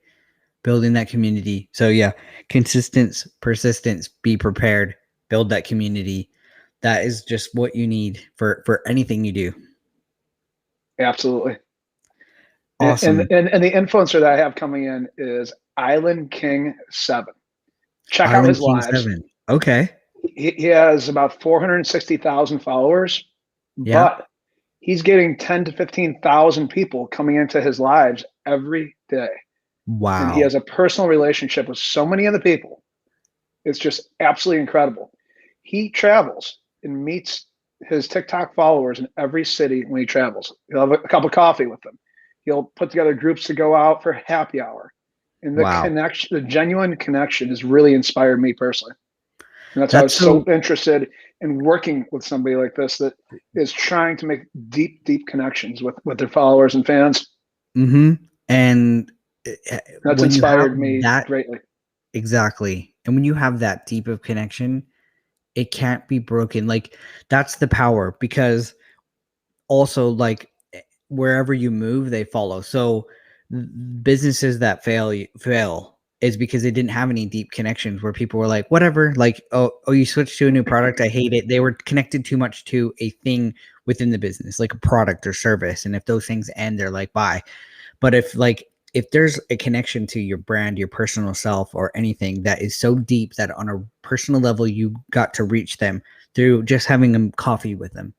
Speaker 1: Building that community. So yeah, consistence, persistence, be prepared, build that community. That is just what you need for anything you do.
Speaker 2: Absolutely.
Speaker 1: Awesome.
Speaker 2: And the influencer that I have coming in is Island King 7. Check out
Speaker 1: Island
Speaker 2: his
Speaker 1: King
Speaker 2: lives.
Speaker 1: 7. Okay.
Speaker 2: He has about 460,000 followers,
Speaker 1: Yeah.
Speaker 2: but he's getting 10 to 15,000 people coming into his lives every day. And he
Speaker 1: Wow.
Speaker 2: has a personal relationship with so many of the people. It's just absolutely incredible. He travels and meets his TikTok followers in every city when he travels. He'll have a cup of coffee with them. He'll put together groups to go out for happy hour. And the
Speaker 1: Wow.
Speaker 2: connection, the genuine connection has really inspired me personally. And that's why I was
Speaker 1: That's
Speaker 2: so
Speaker 1: so
Speaker 2: interested in working with somebody like this that is trying to make deep, deep connections with their followers and fans.
Speaker 1: mhm. And
Speaker 2: That's
Speaker 1: when you have
Speaker 2: inspired me
Speaker 1: that
Speaker 2: greatly.
Speaker 1: exactly, and when you have that deep of connection, it can't be broken. Like that's the power because also like wherever you move, they follow. So businesses that fail is because they didn't have any deep connections where people were like, whatever, like, oh, you switched to a new product, I hate it. They were connected too much to a thing within the business, like a product or service. And if those things end, they're like, bye. But if there's a connection to your brand, your personal self, or anything that is so deep that on a personal level you got to reach them through just having a coffee with them,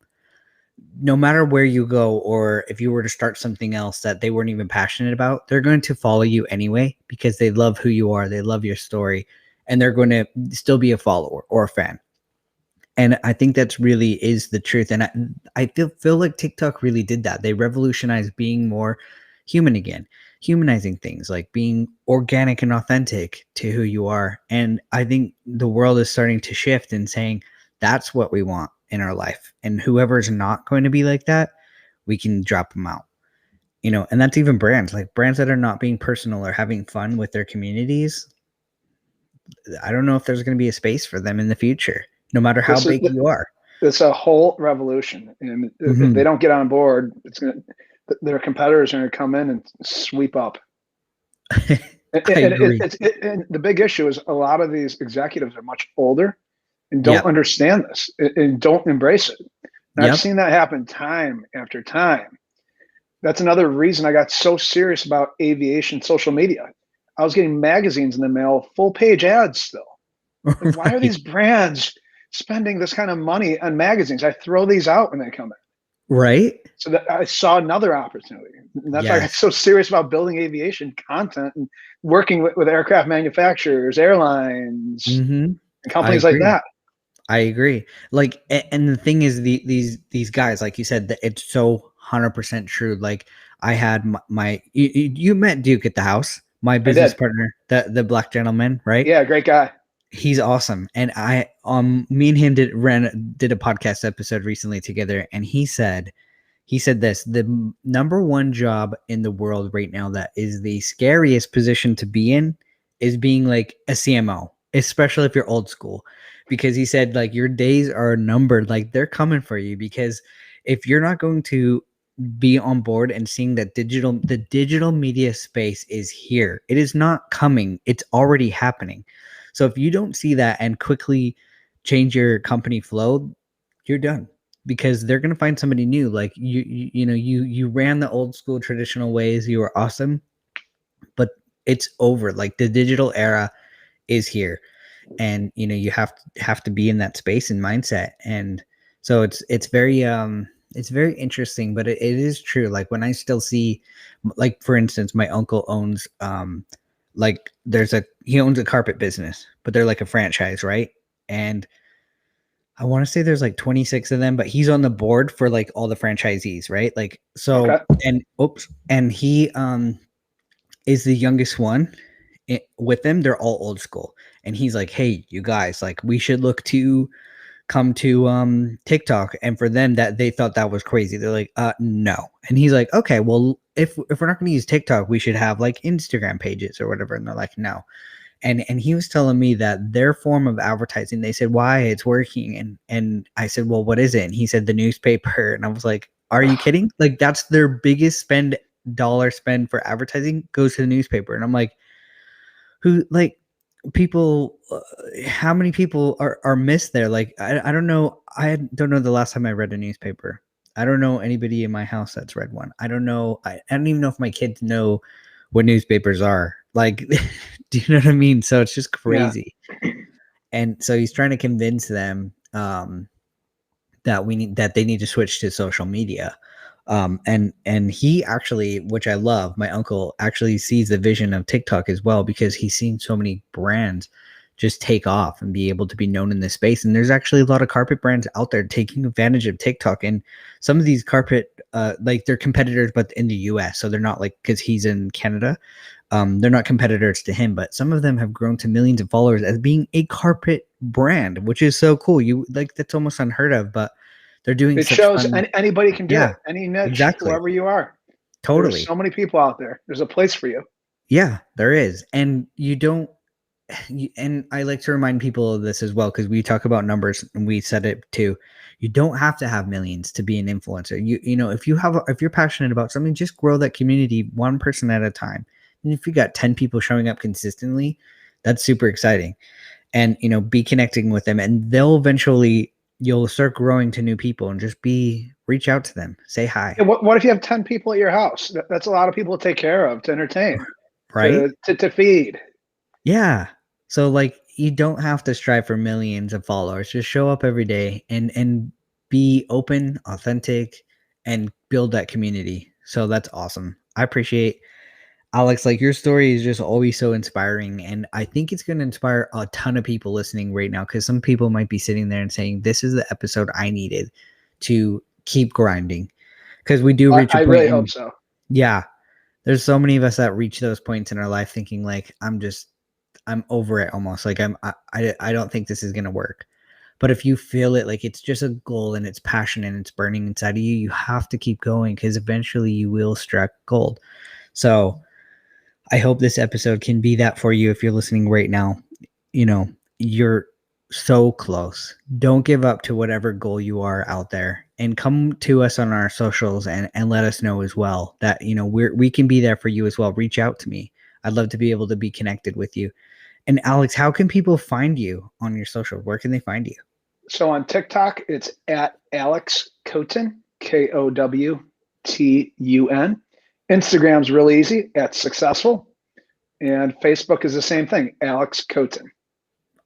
Speaker 1: no matter where you go, or if you were to start something else that they weren't even passionate about, they're going to follow you anyway because they love who you are, they love your story, and they're going to still be a follower or a fan. And I think that's really is the truth. And I feel like TikTok really did that. They revolutionized being more human again, humanizing things, like being organic and authentic to who you are. And I think the world is starting to shift and saying that's what we want in our life. And whoever's not going to be like that, we can drop them out. And that's even brands, like brands that are not being personal or having fun with their communities. I don't know if there's going to be a space for them in the future, no matter how
Speaker 2: This is
Speaker 1: big you are.
Speaker 2: it's a whole revolution, and if they
Speaker 1: Mhm.
Speaker 2: don't get on board, their competitors are going to come in and sweep up. And,
Speaker 1: I agree.
Speaker 2: and the big issue is a lot of these executives are much older and don't
Speaker 1: Yep.
Speaker 2: understand this and don't embrace it. And I've
Speaker 1: Yep.
Speaker 2: seen that happen time after time. That's another reason I got so serious about aviation social media. I was getting magazines in the mail, full page ads still. Like, why are
Speaker 1: Right.
Speaker 2: these brands spending this kind of money on magazines? I throw these out when they come in.
Speaker 1: Right?
Speaker 2: So that I saw another opportunity. And that's why I got
Speaker 1: Yes.
Speaker 2: so serious about building aviation content and working with aircraft manufacturers, airlines,
Speaker 1: Mhm.
Speaker 2: and
Speaker 1: I
Speaker 2: companies like
Speaker 1: agree.
Speaker 2: that.
Speaker 1: I agree. Like, and the thing is, these guys, like you said, that it's so 100% true. Like, I had you met Duke at the house, my
Speaker 2: I
Speaker 1: business
Speaker 2: did.
Speaker 1: partner, the black gentleman, right?
Speaker 2: Yeah, great guy.
Speaker 1: He's awesome, and me and him did a podcast episode recently together, and he said this: the number one job in the world right now that is the scariest position to be in is being like a CMO, especially if you're old school, because he said like your days are numbered, like they're coming for you, because if you're not going to be on board and seeing that the digital media space is here, it is not coming, it's already happening. So if you don't see that and quickly change your company flow, you're done, because they're going to find somebody new. Like you ran the old school traditional ways, you were awesome, but it's over. Like the digital era is here, and you have to be in that space and mindset. And so it's very interesting, but it is true. Like when I still see, like for instance, my uncle owns like he owns a carpet business, but they're like a franchise, right? And I want to say there's like 26 of them, but he's on the board for like all the franchisees, right? Like
Speaker 2: Okay.
Speaker 1: so, and he is the youngest one with them. They're all old school, and he's like, "Hey, you guys, like we should look to come to TikTok." And for them, that they thought that was crazy. They're like, no." And he's like, "Okay, well, if we're not going to use TikTok, we should have like Instagram pages or whatever." And they're like, "No." And he was telling me that their form of advertising, they said, "Why? It's working." And I said, "Well, what is it?" And he said, "The newspaper." And I was like, "Are you kidding?" Like that's their biggest dollar spend for advertising goes to the newspaper. And I'm like, who like people how many people are missed there? Like I don't know. I don't know the last time I read a newspaper. I don't know anybody in my house that's read one. I don't know. I don't even know if my kids know what newspapers are. Like, do you know what I mean? So it's just
Speaker 2: Yeah.
Speaker 1: crazy. And so he's trying to convince them that they need to switch to social media. And he actually, which I love, my uncle actually sees the vision of TikTok as well, because he's seen so many brands just take off and be able to be known in this space. And there's actually a lot of carpet brands out there taking advantage of TikTok. And some of these carpet like they're competitors, but in the US. So they're not like, because he's in Canada, they're not competitors to him, but some of them have grown to millions of followers as being a carpet brand, which is so cool. You like, that's almost unheard of, but they're doing
Speaker 2: It
Speaker 1: such
Speaker 2: shows
Speaker 1: fun.
Speaker 2: anybody can do
Speaker 1: Yeah,
Speaker 2: it. Any niche,
Speaker 1: exactly.
Speaker 2: whoever you are. There's
Speaker 1: Totally.
Speaker 2: so many people out there. There's a place for you.
Speaker 1: Yeah, there is. And you don't, and I like to remind people of this as well, because we talk about numbers and we said it too. You don't have to have millions to be an influencer. You know, if if you're passionate about something, just grow that community one person at a time. And if you got 10 people showing up consistently, that's super exciting. And you know, be connecting with them, and they'll eventually, you'll start growing to new people, and just reach out to them, say hi.
Speaker 2: And what if you have 10 people at your house? That's a lot of people to take care of, to entertain,
Speaker 1: Right?
Speaker 2: to feed.
Speaker 1: Yeah. So like, you don't have to strive for millions of followers. Just show up every day and be open, authentic, and build that community. So that's awesome. I appreciate, Alex, like, your story is just always so inspiring, and I think it's going to inspire a ton of people listening right now, because some people might be sitting there and saying, this is the episode I needed to keep grinding, because we do reach a
Speaker 2: I
Speaker 1: point
Speaker 2: really hope
Speaker 1: in,
Speaker 2: so.
Speaker 1: yeah, there's so many of us that reach those points in our life thinking like, I'm over it almost. Like, I don't think this is going to work. But if you feel it, like it's just a goal and it's passion and it's burning inside of you, you have to keep going, because eventually you will strike gold. So I hope this episode can be that for you. If you're listening right now, you know, you're so close. Don't give up to whatever goal you are out there, and come to us on our socials and let us know as well that, you know, we can be there for you as well. Reach out to me. I'd love to be able to be connected with you. And Alex, how can people find you on your social? Where can they find you?
Speaker 2: So on TikTok, it's at Alex Kowtun, Kowtun. Instagram's really easy, at Successful. And Facebook is the same thing, Alex Kowtun.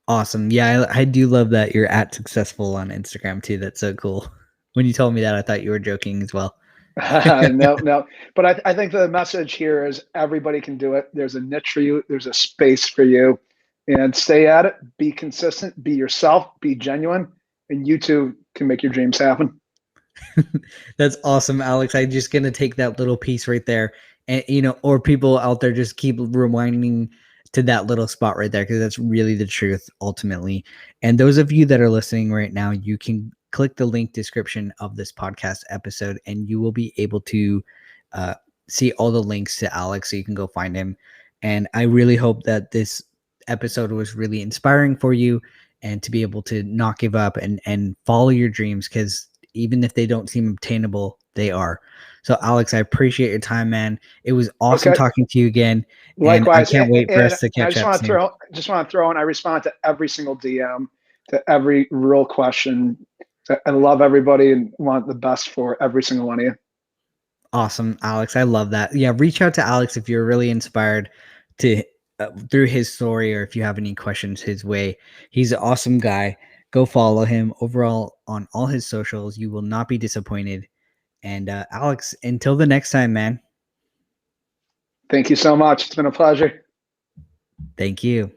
Speaker 1: Awesome. Yeah, I do love that you're at Successful on Instagram too. That's so cool. When you told me that, I thought you were joking as well.
Speaker 2: No. But I think the message here is everybody can do it. There's a niche for you, there's a space for you. And stay at it, be consistent, be yourself, be genuine, and you too can make your dreams happen.
Speaker 1: That's awesome, Alex. I'm just gonna take that little piece right there, and you know, or people out there, just keep rewinding to that little spot right there, because that's really the truth ultimately. And those of you that are listening right now, you can click the link description of this podcast episode, and you will be able to uh, see all the links to Alex, so you can go find him. And I really hope that this episode was really inspiring for you, and to be able to not give up and follow your dreams, because even if they don't seem obtainable, they are. So Alex, I appreciate your time, man. It was awesome
Speaker 2: Okay.
Speaker 1: talking to you again, and I
Speaker 2: Likewise.
Speaker 1: can't wait for us to
Speaker 2: I
Speaker 1: catch up soon.
Speaker 2: just want to throw in, I respond to every single DM, to every real question. I love everybody and want the best for every single one of you.
Speaker 1: Awesome, Alex. I love that. Yeah, reach out to Alex if you're really inspired to through his story, or if you have any questions his way. He's an awesome guy. Go follow him overall on all his socials. You will not be disappointed. And Alex, until the next time, man.
Speaker 2: Thank you so much. It's been a pleasure.
Speaker 1: Thank you.